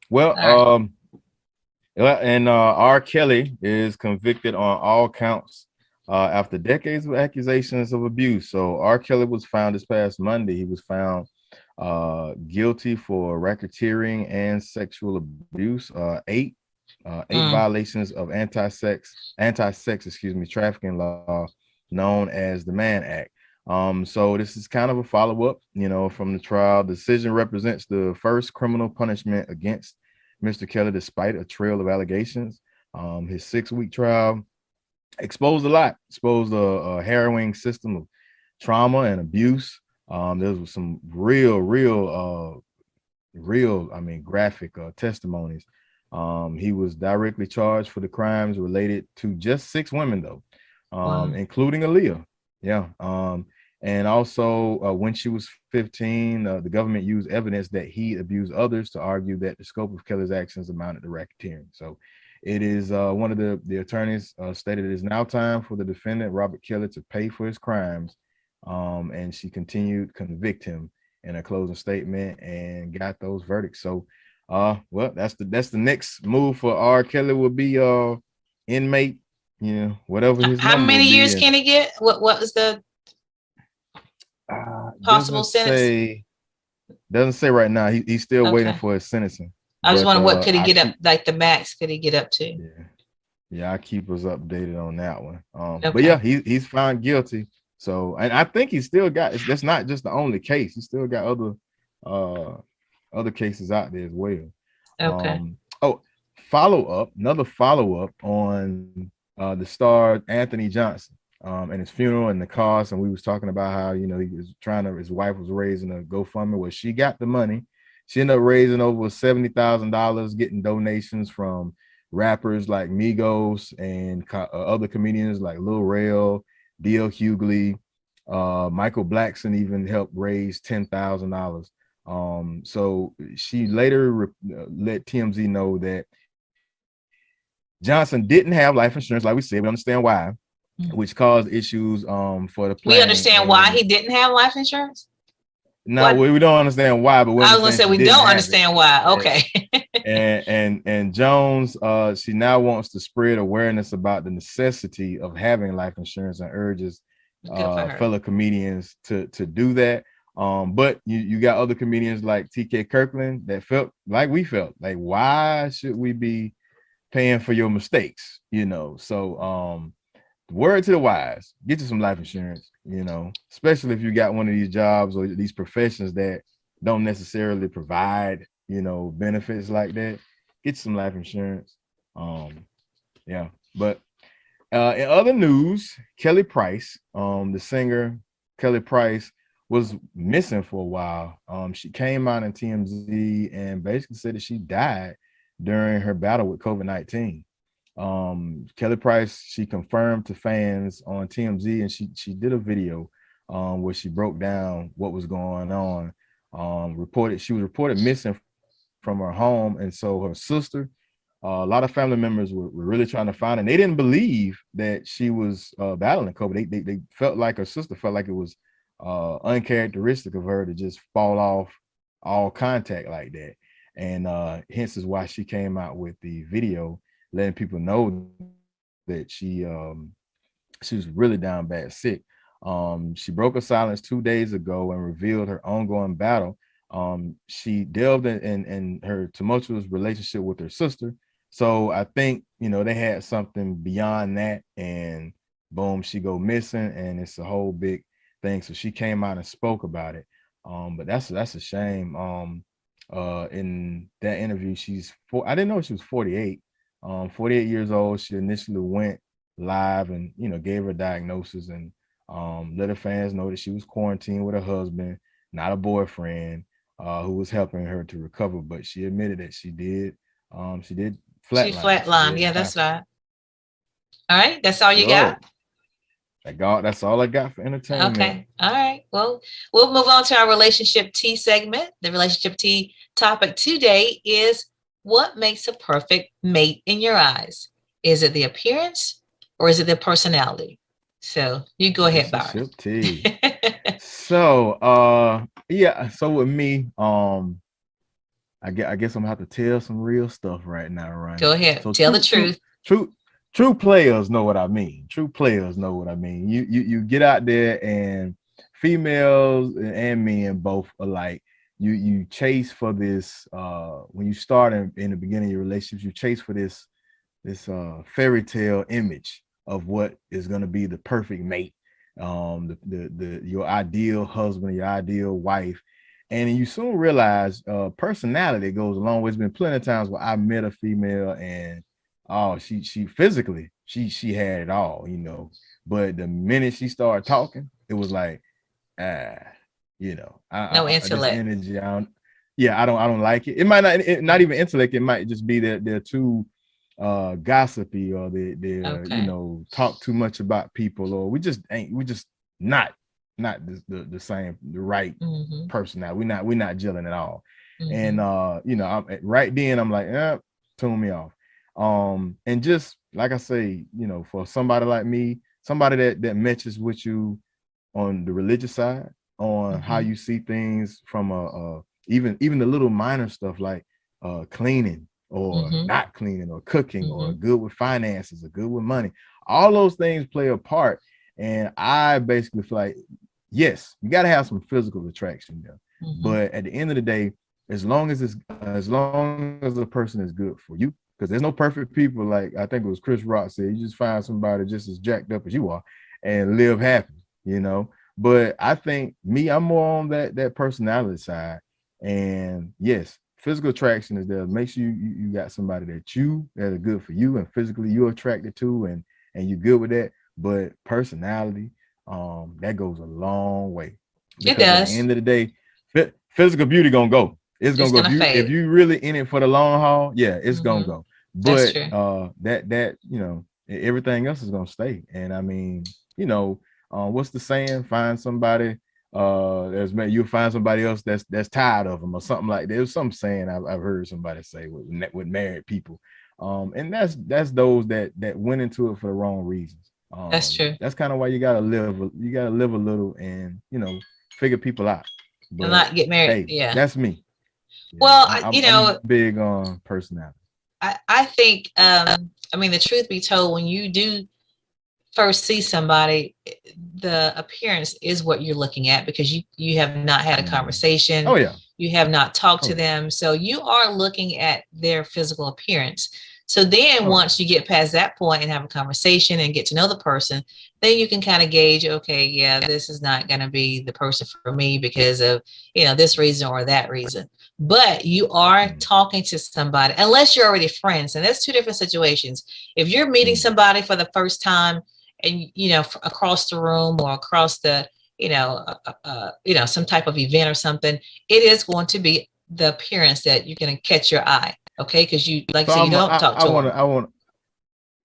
and R. Kelly is convicted on all counts after decades of accusations of abuse. So R. Kelly was found this past Monday. He was found guilty for racketeering and sexual abuse. 8 8 violations of anti-sex, trafficking law known as the Mann Act. So this is kind of a follow-up, from the trial. The decision represents the first criminal punishment against Mr. Keller, despite a trail of allegations. His 6-week trial exposed a harrowing system of trauma and abuse. There was some real, graphic testimonies. He was directly charged for the crimes related to just 6 women, though, including Aaliyah. Yeah. And also, when she was 15, the government used evidence that he abused others to argue that the scope of Keller's actions amounted to racketeering. So it is one of the attorneys stated it is now time for the defendant, Robert Keller, to pay for his crimes. And she continued to convict him in a closing statement and got those verdicts. So, well, that's the next move for R. Keller will be inmate, whatever his how many years can he get? What was the possible sentence? Doesn't say right now. He's still waiting for his sentencing. I was wondering what could he get up, like the max could he get up to? Yeah, I keep us updated on that one. But yeah, he's found guilty. So, and I think he still got, that's not just the only case. He still got other cases out there as well. Okay. Another follow-up on the star Anthony Johnson and his funeral and the cost. And we was talking about how, he was his wife was raising a GoFundMe. Well, she got the money. She ended up raising over $70,000, getting donations from rappers like Migos and other comedians like Lil Rel, D.L. Hughley, Michael Blackson even helped raise $10,000. So she later let TMZ know that Johnson didn't have life insurance, like we said. We understand why, which caused issues for the plan. We understand why he didn't have life insurance? No, we don't understand why, but I was gonna say we don't understand why. Okay. and Jones, she now wants to spread awareness about the necessity of having life insurance and urges fellow comedians to do that. But you got other comedians like TK Kirkland that felt like we felt like, why should we be paying for your mistakes? So word to the wise, get you some life insurance, especially if you got one of these jobs or these professions that don't necessarily provide, benefits like that. Get you some life insurance. Yeah. But in other news, Kelly Price, the singer Kelly Price, was missing for a while. She came out in TMZ and basically said that she died during her battle with COVID-19. Kelly Price, she confirmed to fans on TMZ, and she did a video where she broke down what was going on. She was reported missing from her home, and so her sister, a lot of family members were really trying to find her, and they didn't believe that she was battling COVID. They felt like her sister felt like it was uncharacteristic of her to just fall off all contact like that, and hence is why she came out with the video letting people know that she was really down bad sick. She broke her silence 2 days ago and revealed her ongoing battle. She delved in her tumultuous relationship with her sister. So I think, they had something beyond that, and boom, she go missing, and it's a whole big thing. So she came out and spoke about it. But that's a shame. In that interview, I didn't know she was 48. 48 years old. She initially went live and gave her diagnosis and let her fans know that she was quarantined with her husband, not a boyfriend, who was helping her to recover. But she admitted that she did flatline. She flatlined. Yeah, that's right. All right, that's all you got? That's all I got for entertainment. Okay. All right. Well, we'll move on to our relationship tea segment. The relationship tea topic today is, what makes a perfect mate in your eyes? Is it the appearance or is it the personality? So you go ahead, Byron. So so with me, I guess I'm gonna have to tell some real stuff right now, right? Go ahead. So tell the truth. True players know what I mean. True players know what I mean. You get out there, and females and men both alike. You chase for this when you start in the beginning of your relationships, you chase for this fairy tale image of what is going to be the perfect mate, your ideal husband, your ideal wife. And you soon realize personality goes a long way. It's been plenty of times where I met a female and she physically she had it all, you know. But the minute she started talking, it was like, you know, No this intellect. energy. I don't like it. It might not even intellect. It might just be that they're too gossipy, or they Okay. you know, talk too much about people, or we just not the same, the right Mhm. personality. We're not gelling at all. Mhm. And you know, right then I'm like, tune me off. And just like I say, you know, for somebody like me, somebody that matches with you on the religious side, on how Mhm. you see things from even the little minor stuff like cleaning or Mhm. not cleaning, or cooking, or Mhm. good with finances, or good with money. All those things play a part. And I basically feel like, yes, you got to have some physical attraction there. Mhm. But at the end of the day, as long as the person is good for you, because there's no perfect people. Like I think it was Chris Rock said, you just find somebody just as jacked up as you are and live happy, you know. But I think I'm more on that personality side. And yes, physical attraction is there. Make sure you got somebody that are good for you and physically you're attracted to, and you're good with that. But personality, that goes a long way. It Because at the does. end of the day, physical beauty gonna go. It's gonna It's go. gonna If fade. you really in it for the long haul, yeah, it's gonna Mhm. go. That's But true. that you know, everything else is gonna stay. And I mean, you know, what's the saying? Find somebody. You'll find somebody else that's tired of them, or something like that. There's some saying I've heard somebody say with married people. And that's those that went into it for the wrong reasons. That's true. That's kind of why you gotta live a little, and you know, figure people out. And But not get married. hey, Yeah. that's me. Yeah, Well, I'm big on personality. I think, I mean, the truth be told, when you do first see somebody, the appearance is what you're looking at, because you have not had a conversation. Oh yeah. You have not talked to Oh, yeah. them. So you are looking at their physical appearance. So then once you get past that point and have a conversation and get to know the person, then you can kind of gauge, okay, yeah, this is not going to be the person for me because of, you know, this reason or that reason. But you are talking to somebody, unless you're already friends. And that's two different situations. If you're meeting somebody for the first time, and you know, across the room or across the, you know, some type of event or something, it is going to be the appearance that you're going to catch your eye. Okay, because you, like I said, you don't talk to them.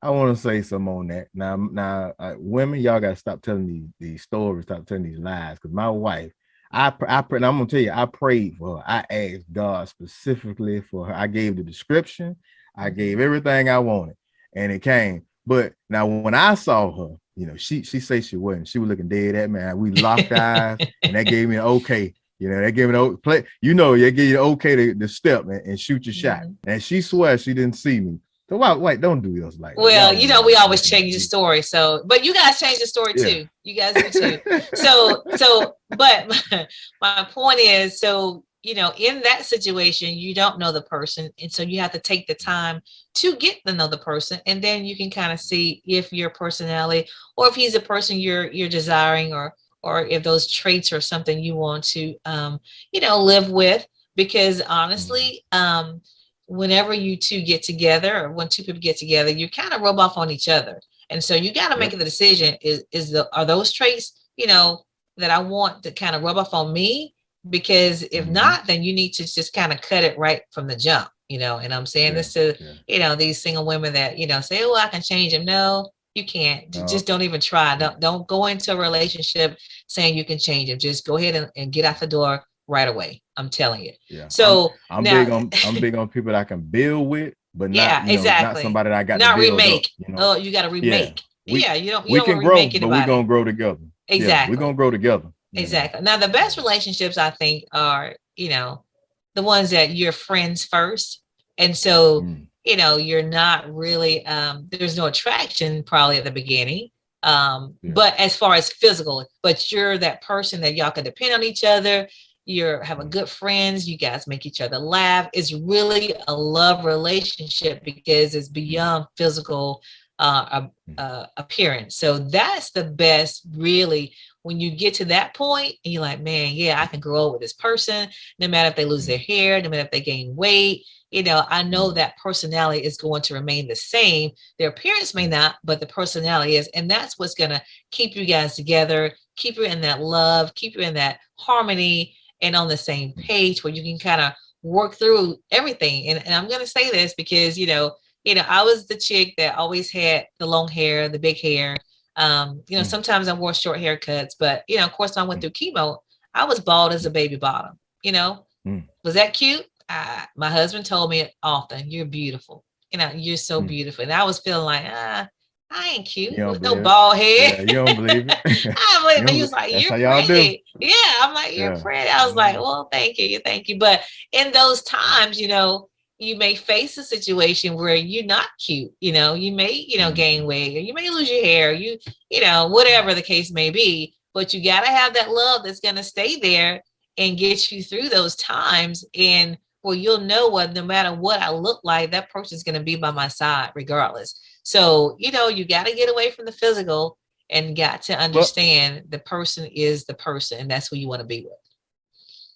I want to say something on that. Now, women, y'all got to stop telling these stories, stop telling these lies. Because my wife, and I'm gonna tell you, I prayed for her. I asked God specifically for her. I gave the description, I gave everything I wanted, and it came. But now, when I saw her, you know, she said she wasn't. She was looking dead at me. We locked eyes, and that gave me an okay. You know, they gave me an play. You know, they give you an okay to step and shoot your shot. And she swears she didn't see me. So wait, don't do us like that. Well, you know, we always change the story. So, but you guys change the story too. Yeah. You guys do too. But my point is, so, you know, in that situation, you don't know the person. And so you have to take the time to get to know the person. And then you can kind of see if your personality, or if he's a person you're desiring, or if those traits are something you want to, you know, live with. Because honestly, whenever you two get together, or when two people get together, you kind of rub off on each other. And so you got to make the decision, are those traits, you know, that I want to kind of rub off on me? Because if not, then you need to just kind of cut it right from the jump, you know. And I'm saying this to, you know, these single women that, you know, say, oh, I can change them. No, you can't. Just don't even try. Don't go into a relationship saying you can change them. Just go ahead and get out the door right away. I'm telling you. Yeah. So I'm now, big on people that I can build with, but not, yeah, exactly. not somebody that I got not to build remake. Up, you know? Oh, you got to remake. Yeah, you don't we want can to grow, remake anybody. but we're gonna grow together. Exactly. Yeah, we're gonna grow together. Exactly. Now, the best relationships, I think, are, you know, the ones that you're friends first. And so, you know, you're not really, there's no attraction probably at the beginning. But as far as physical, but you're that person that y'all can depend on each other. you're having good friends, you guys make each other laugh. It's really a love relationship because it's beyond physical appearance. So that's the best, really, when you get to that point and you're like, man, yeah, I can grow up with this person, no matter if they lose their hair, no matter if they gain weight. You know, I know that personality is going to remain the same. Their appearance may not, but the personality is. And that's what's going to keep you guys together, keep you in that love, keep you in that harmony and on the same page where you can kind of work through everything. And I'm going to say this because, you know, I was the chick that always had the long hair, the big hair. You know, sometimes I wore short haircuts, but, you know, of course, when I went through chemo, I was bald as a baby bottom, you know. Was that cute? My husband told me often, you're beautiful. You know, you're so beautiful. And I was feeling like, I ain't cute with no bald head. Yeah, you don't believe it. I believe it. He was like, you're pretty. Yeah, I'm like, you're pretty. I was like, well, thank you. But in those times, you know, you may face a situation where you're not cute. You know, you may, you know, gain weight, or you may lose your hair, you know, whatever the case may be, but you got to have that love that's going to stay there and get you through those times. And well, you'll know what, no matter what I look like, that person's going to be by my side regardless. So, you know, you got to get away from the physical and got to understand the person is the person, and that's who you want to be with.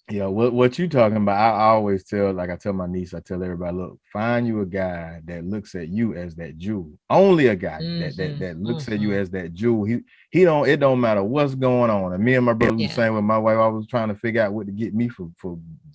Yeah, what you talking about? I always tell, like I tell my niece, I tell everybody, look, find you a guy that looks at you as that jewel. Only a guy that looks at you as that jewel. He don't. It don't matter what's going on. And me and my brother was saying with my wife, I was trying to figure out what to get me for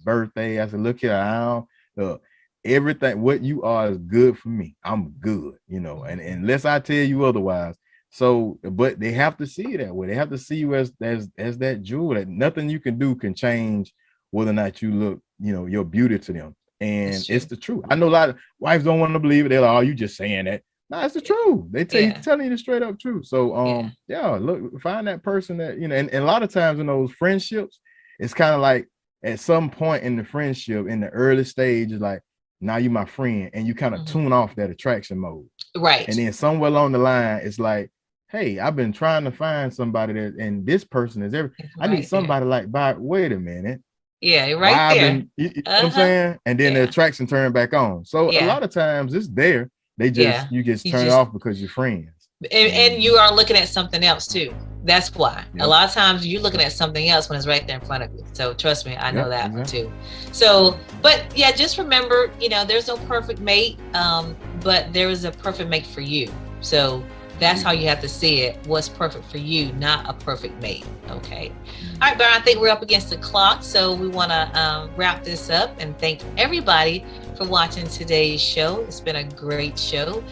birthday. I said, look here, I don't. Everything what you are is good for me. I'm good, you know. And unless I tell you otherwise. So, but they have to see it that way. They have to see you as that jewel. That nothing you can do can change whether or not you look, you know, your beauty to them. And it's the truth. I know a lot of wives don't want to believe it. They're like, oh, you just saying that. No, it's the truth. They telling you the straight up truth. So look, find that person that, you know, and a lot of times in those friendships, it's kind of like at some point in the friendship, in the early stage, is like, now you my friend, and you kind of tune off that attraction mode. Right. And then somewhere along the line, it's like, hey, I've been trying to find somebody that, and this person is I need somebody like, wait a minute. Yeah, right there. You know what I'm saying? And then the attraction turned back on. So a lot of times it's there. They just, you just turn it off because you're friends. And you are looking at something else too. That's why. A lot of times you're looking at something else when it's right there in front of you. So trust me, I know that one too. So, but yeah, just remember, you know, there's no perfect mate, but there is a perfect mate for you. So that's how you have to see it. What's perfect for you, not a perfect mate. Okay. All right, Byron, I think we're up against the clock. So we want to wrap this up and thank everybody for watching today's show. It's been a great show.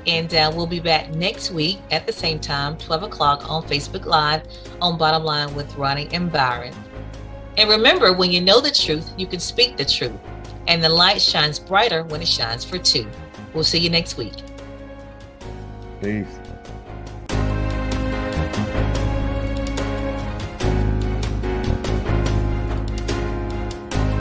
And we'll be back next week at the same time, 12 o'clock on Facebook Live on Bottom Line with Roni and Byron. And remember, when you know the truth, you can speak the truth. And the light shines brighter when it shines for two. We'll see you next week. Peace.